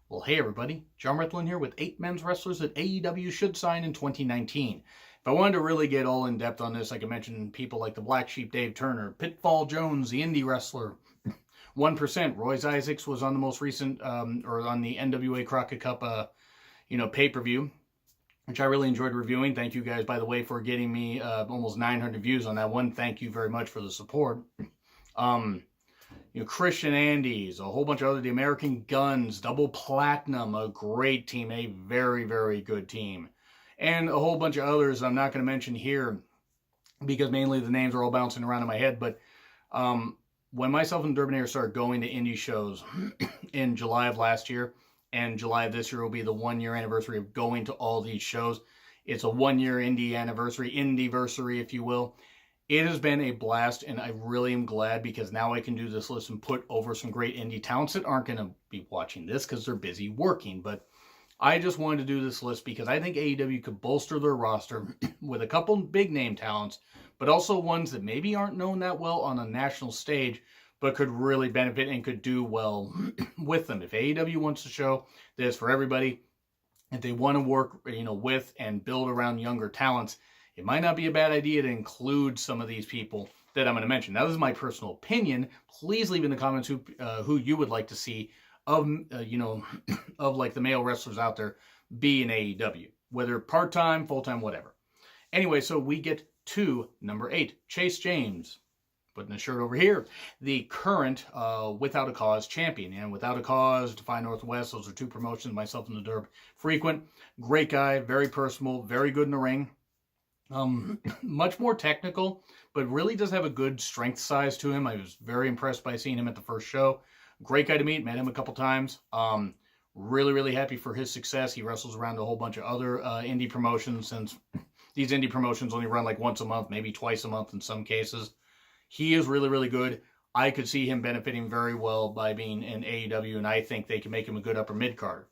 Well, hey everybody, John Rethlin here with 8 men's wrestlers that AEW should sign in 2019. If I wanted to really get all in depth on this, I could mention people like the Black Sheep Dave Turner, Pitfall Jones, the indie wrestler, 1%. Royce Isaacs was on the most recent, or on the NWA Crockett Cup, pay-per-view, which I really enjoyed reviewing. Thank you guys, by the way, for getting me almost 900 views on that one. Thank you very much for the support. Christian Andes, a whole bunch of other, the American Guns, Double Platinum, a great team, a very, very good team. And a whole bunch of others I'm not going to mention here because mainly the names are all bouncing around in my head. But when myself and Durban started going to indie shows in July of last year, and July of this year will be the 1-year anniversary of going to all these shows. It's a 1-year indie anniversary, indie-versary, if you will. It has been a blast, and I really am glad because now I can do this list and put over some great indie talents that aren't going to be watching this because they're busy working. But I just wanted to do this list because I think AEW could bolster their roster with a couple big-name talents, but also ones that maybe aren't known that well on a national stage, but could really benefit and could do well with them. If AEW wants to show this for everybody, if they want to work, with and build around younger talents, it might not be a bad idea to include some of these people that I'm going to mention. Now, this is my personal opinion. Please leave in the comments who you would like to see of, of like the male wrestlers out there be in AEW, whether part-time, full-time, whatever. Anyway, so we get to number 8, Chase James. Putting the shirt over here, the current Without a Cause champion. And Without a Cause, Defy Northwest, those are 2 promotions, myself and the Derb frequent. Great guy, very personable, very good in the ring. Much more technical, but really does have a good strength size to him. I was very impressed by seeing him at the first show. Great guy to meet, met him a couple times. Really, really happy for his success. He wrestles around a whole bunch of other indie promotions, since these indie promotions only run like once a month, maybe twice a month in some cases. He is really, really good. I could see him benefiting very well by being in AEW, and I think they can make him a good upper mid-carder.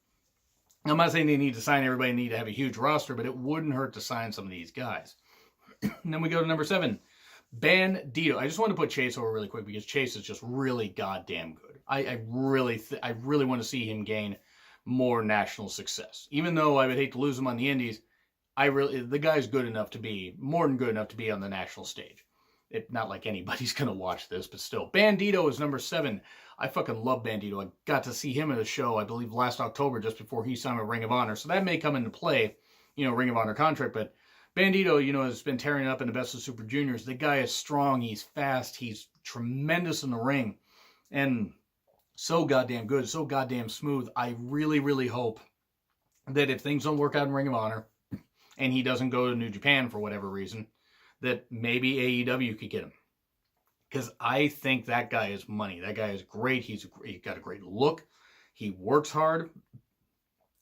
I'm not saying they need to sign everybody, need to have a huge roster, but it wouldn't hurt to sign some of these guys. And then we go to number 7, Bandito. I just want to put Chase over really quick because Chase is just really goddamn good. I really want to see him gain more national success. Even though I would hate to lose him on the indies, the guy's good enough to be, more than good enough to be on the national stage. Not like anybody's going to watch this, but still. Bandito is number 7. I fucking love Bandito. I got to see him at a show, I believe, last October, just before he signed with Ring of Honor. So that may come into play, Ring of Honor contract. But Bandito, has been tearing up in the Best of Super Juniors. The guy is strong. He's fast. He's tremendous in the ring. And so goddamn good. So goddamn smooth. I really, really hope that if things don't work out in Ring of Honor, and he doesn't go to New Japan for whatever reason, that maybe AEW could get him. Because I think that guy is money. That guy is great. He's got a great look. He works hard.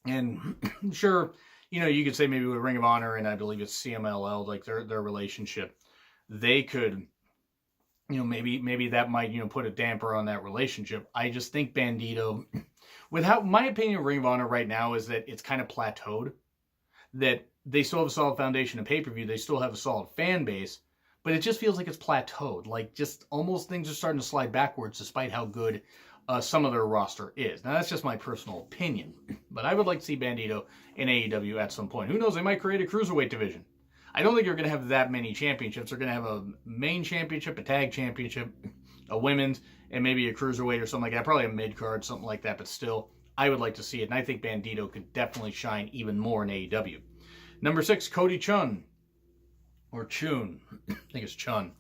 And sure, you could say maybe with Ring of Honor, and I believe it's CMLL, like their relationship, they could, maybe that might, put a damper on that relationship. I just think Bandito, my opinion of Ring of Honor right now is that it's kind of plateaued. That they still have a solid foundation of pay-per-view. They still have a solid fan base. But it just feels like it's plateaued. Like, just almost things are starting to slide backwards despite how good some of their roster is. Now, that's just my personal opinion. But I would like to see Bandito in AEW at some point. Who knows? They might create a cruiserweight division. I don't think you're going to have that many championships. They're going to have a main championship, a tag championship, a women's, and maybe a cruiserweight or something like that. Probably a mid-card, something like that. But still, I would like to see it. And I think Bandito could definitely shine even more in AEW. Number 6, Cody Chun. Or Chun. I think it's Chun.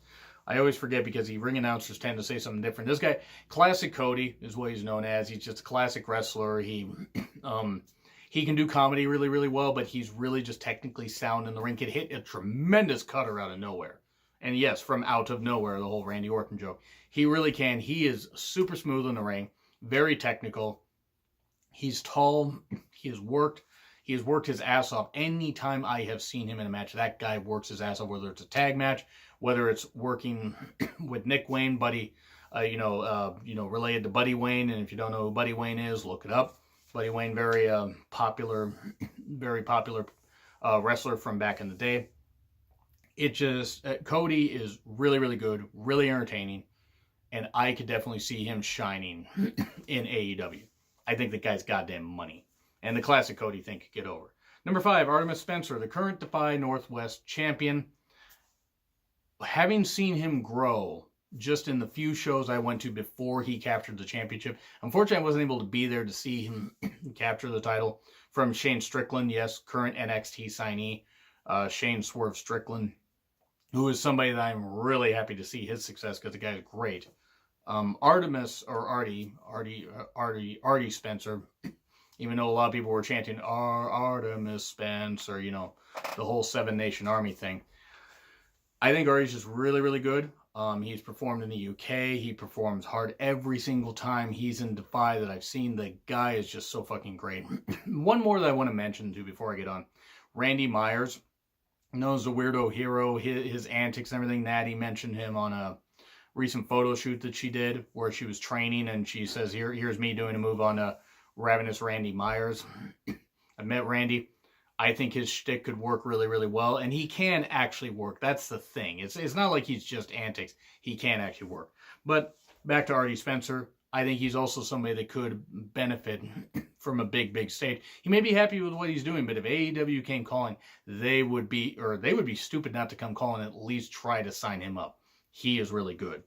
I always forget because the ring announcers tend to say something different. This guy, Classic Cody, is what he's known as. He's just a classic wrestler. He can do comedy really, really well, but he's really just technically sound in the ring. Can hit a tremendous cutter out of nowhere. And yes, from out of nowhere, the whole Randy Orton joke. He really can. He is super smooth in the ring. Very technical. He's tall. He has worked his ass off. Anytime I have seen him in a match, that guy works his ass off, whether it's a tag match, whether it's working with Nick Wayne, Buddy, related to Buddy Wayne. And if you don't know who Buddy Wayne is, look it up. Buddy Wayne, very popular wrestler from back in the day. Cody is really, really good, really entertaining, and I could definitely see him shining in AEW. I think the guy's goddamn money. And the classic Cody thing could get over. Number 5, Artemis Spencer, the current Defy Northwest champion. Having seen him grow just in the few shows I went to before he captured the championship. Unfortunately, I wasn't able to be there to see him capture the title from Shane Strickland. Yes, current NXT signee, Shane Swerve Strickland, who is somebody that I'm really happy to see his success because the guy is great. Artemis, or Artie Spencer, even though a lot of people were chanting Artemis Spencer, you know, the whole Seven Nation Army thing. I think Artie's just really, really good. He's performed in the UK. He performs hard every single time he's in Defy that I've seen. The guy is just so fucking great. One more that I want to mention too before I get on. Randy Myers, known as the weirdo hero, his antics and everything. Natty mentioned him on a recent photo shoot that she did where she was training, and she says, here's me doing a move on Ravenous Randy Myers. I met Randy. I think his shtick could work really, really well, and he can actually work. That's the thing. It's not like he's just antics. He can actually work. But back to Artie Spencer, I think he's also somebody that could benefit from a big, big stage. He may be happy with what he's doing, but if AEW came calling, they would be stupid not to come calling and at least try to sign him up. He is really good.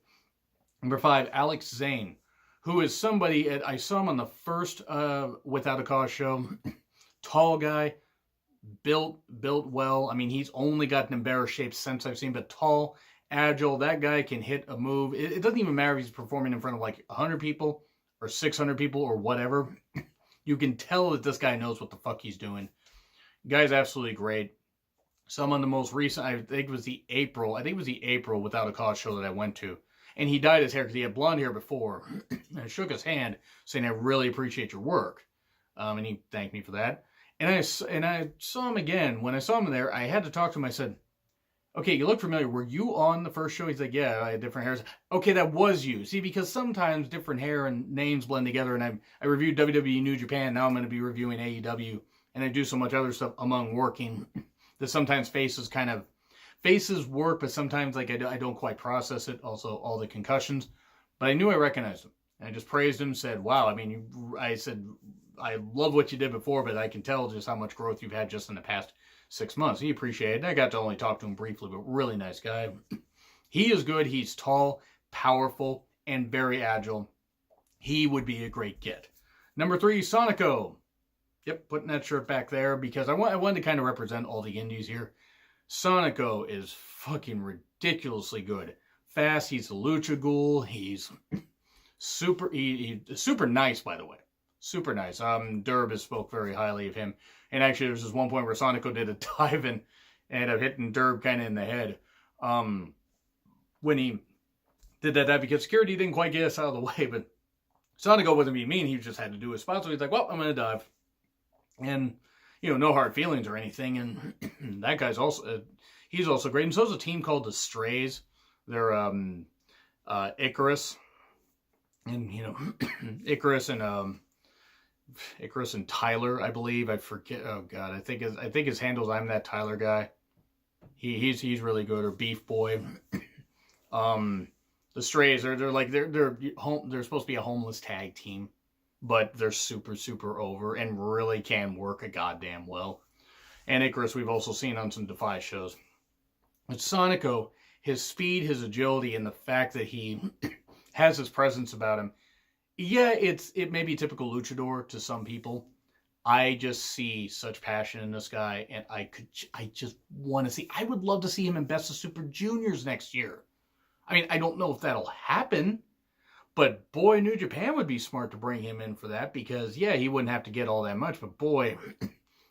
Number 5, Alex Zane, who is somebody, I saw him on the first Without a Cause show. Tall guy. Built well. I mean, he's only gotten in better shape since I've seen, but tall, agile. That guy can hit a move. It doesn't even matter if he's performing in front of like 100 people or 600 people or whatever. You can tell that this guy knows what the fuck he's doing. Guy's absolutely great. Some of the most recent, I think it was the April Without a Cause show that I went to. And he dyed his hair because he had blonde hair before. And I shook his hand saying, I really appreciate your work. And he thanked me for that. And I saw him again. When I saw him there, I had to talk to him. I said, okay, you look familiar. Were you on the first show? He's like, yeah, I had different hairs. Okay, that was you. See, because sometimes different hair and names blend together. And I reviewed WWE New Japan. Now I'm going to be reviewing AEW. And I do so much other stuff among working that sometimes faces work, but sometimes like I don't quite process it. Also, all the concussions. But I knew I recognized him. And I just praised him, said, wow, I said, I love what you did before, but I can tell just how much growth you've had just in the past 6 months. He appreciated it. I got to only talk to him briefly, but really nice guy. He is good. He's tall, powerful, and very agile. He would be a great get. Number 3, Sonico. Yep, putting that shirt back there because I wanted to kind of represent all the indies here. Sonico is fucking ridiculously good. Fast. He's a lucha ghoul. He's super nice, by the way. Super nice. Durb has spoke very highly of him. And actually, there's this one point where Sonico did a dive and ended up hitting Durb kind of in the head. When he did that because security didn't quite get us out of the way. But Sonico wasn't being mean. He just had to do his spot. So he's like, well, I'm going to dive. And, no hard feelings or anything. And that guy's also, he's also great. And so is a team called the Strays. They're Icarus. And, Icarus and Tyler, I believe. I forget. Oh God, I think his handle's I'm That Tyler Guy. He's really good. Or Beef Boy. The Strays they're supposed to be a homeless tag team, but they're super, super over and really can work a goddamn well. And Icarus we've also seen on some Defy shows. But Sonico, his speed, his agility, and the fact that he has his presence about him. Yeah, it may be typical luchador to some people. I just see such passion in this guy, and I just want to see. I would love to see him in Best of Super Juniors next year. I mean, I don't know if that'll happen, but boy, New Japan would be smart to bring him in for that because, yeah, he wouldn't have to get all that much, but boy,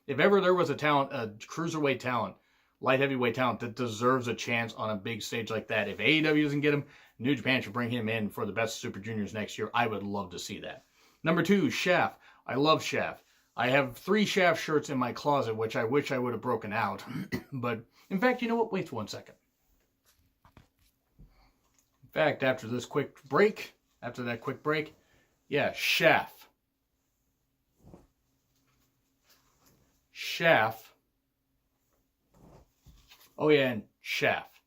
if ever there was a cruiserweight talent, light heavyweight talent that deserves a chance on a big stage like that, if AEW doesn't get him, New Japan should bring him in for the Best of Super Juniors next year. I would love to see that. Number 2, Shaft. I love Shaft. I have 3 Shaft shirts in my closet, which I wish I would have broken out. But, in fact, you know what? Wait 1 second. In fact, after that quick break, yeah, Shaft. Shaft. Oh, yeah, and Shaft.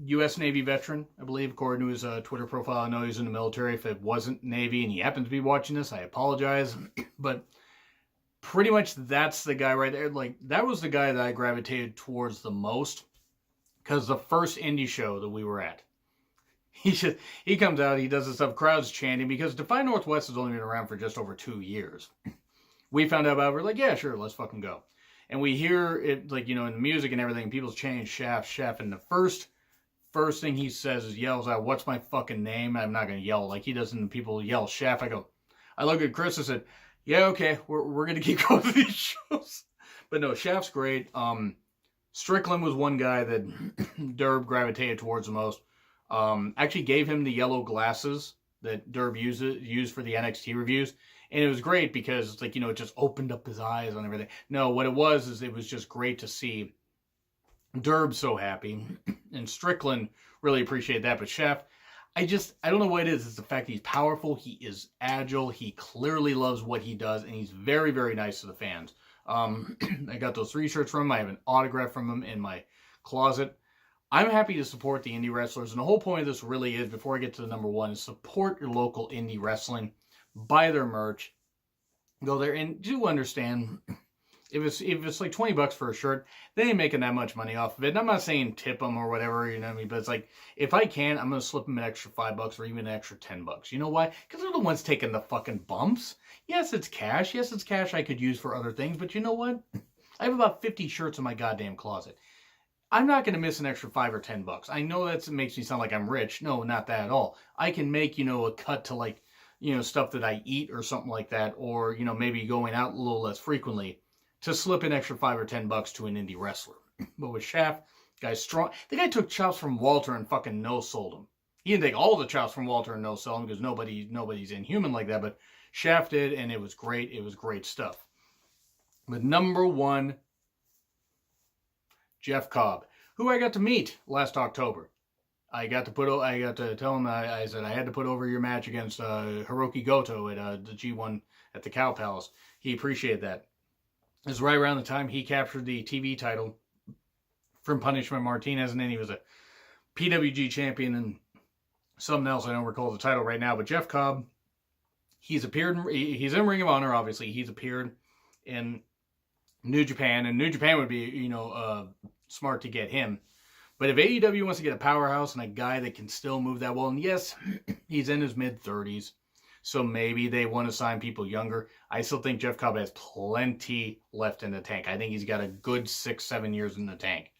U.S. Navy veteran, I believe, according to his Twitter profile. I know he's in the military. If it wasn't Navy and he happened to be watching this, I apologize. But pretty much that's the guy right there. Like, that was the guy that I gravitated towards the most. Because the first indie show that we were at, he comes out, he does this stuff, crowds chanting, because Defy Northwest has only been around for just over 2 years. We found out about it, we're like, yeah, sure, let's fucking go. And we hear it, like, you know, in the music and everything, people's chanting chef, and the first thing he says is, yells out, what's my fucking name? I'm not going to yell like he does, and people yell chef. I look at Chris and said, yeah, okay, we're going to keep going to these shows. But no, Chef's great. Strickland was one guy that Derb gravitated towards the most. Actually gave him the yellow glasses that Derb used for the NXT reviews. And it was great because it's like, you know, it just opened up his eyes on everything. No, what it was is it was just great to see Derb so happy. And Strickland really appreciated that. But Chef, I don't know what it is. It's the fact that he's powerful. He is agile. He clearly loves what he does. And he's very, very nice to the fans. I got those 3 shirts from him. I have an autograph from him in my closet. I'm happy to support the indie wrestlers. And the whole point of this really is, before I get to the number 1, is support your local indie wrestling. Buy their merch. Go there and do understand, if it's like $20 for a shirt, they ain't making that much money off of it. And I'm not saying tip them or whatever, you know what I mean? But it's like, if I can, I'm going to slip them an extra $5 or even an extra $10. You know why? Because they're the ones taking the fucking bumps. Yes, it's cash. Yes, it's cash I could use for other things. But you know what? I have about 50 shirts in my goddamn closet. I'm not going to miss an extra $5 or $10. I know that makes me sound like I'm rich. No, not that at all. I can make, you know, a cut to, like, you know, stuff that I eat or something like that. Or, you know, maybe going out a little less frequently to slip an extra $5 or $10 to an indie wrestler. But with Shaft, guy's strong. The guy took chops from Walter and fucking no-sold him. He didn't take all the chops from Walter and no-sold him because nobody's inhuman like that. But Shaft did, and it was great. It was great stuff. But number 1, Jeff Cobb, who I got to meet last October. I got to tell him, I said, I had to put over your match against Hiroki Goto at the G1 at the Cow Palace. He appreciated that. It was right around the time he captured the TV title from Punishment Martinez, and then he was a PWG champion and something else I don't recall the title right now. But Jeff Cobb, he's in Ring of Honor, obviously. He's appeared in New Japan, and New Japan would be, you know, smart to get him. But if AEW wants to get a powerhouse and a guy that can still move that well, and yes, he's in his mid-30s, so maybe they want to sign people younger. I still think Jeff Cobb has plenty left in the tank. I think he's got a good 6-7 years in the tank.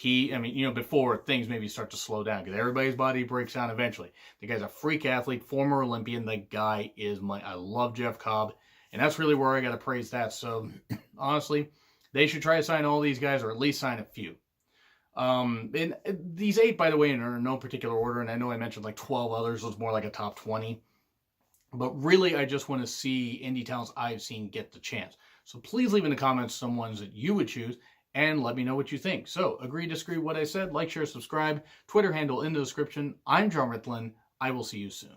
Before things maybe start to slow down, because everybody's body breaks down eventually. The guy's a freak athlete, former Olympian. The guy is I love Jeff Cobb, and that's really where I got to praise that. So, honestly, they should try to sign all these guys, or at least sign a few. And these 8, by the way, are in no particular order, and I know I mentioned like 12 others. It was more like a top 20. But really, I just want to see indie talents I've seen get the chance. So please leave in the comments some ones that you would choose, and let me know what you think. So, agree, disagree with what I said, like, share, subscribe, Twitter handle in the description. I'm John Rithlin. I will see you soon.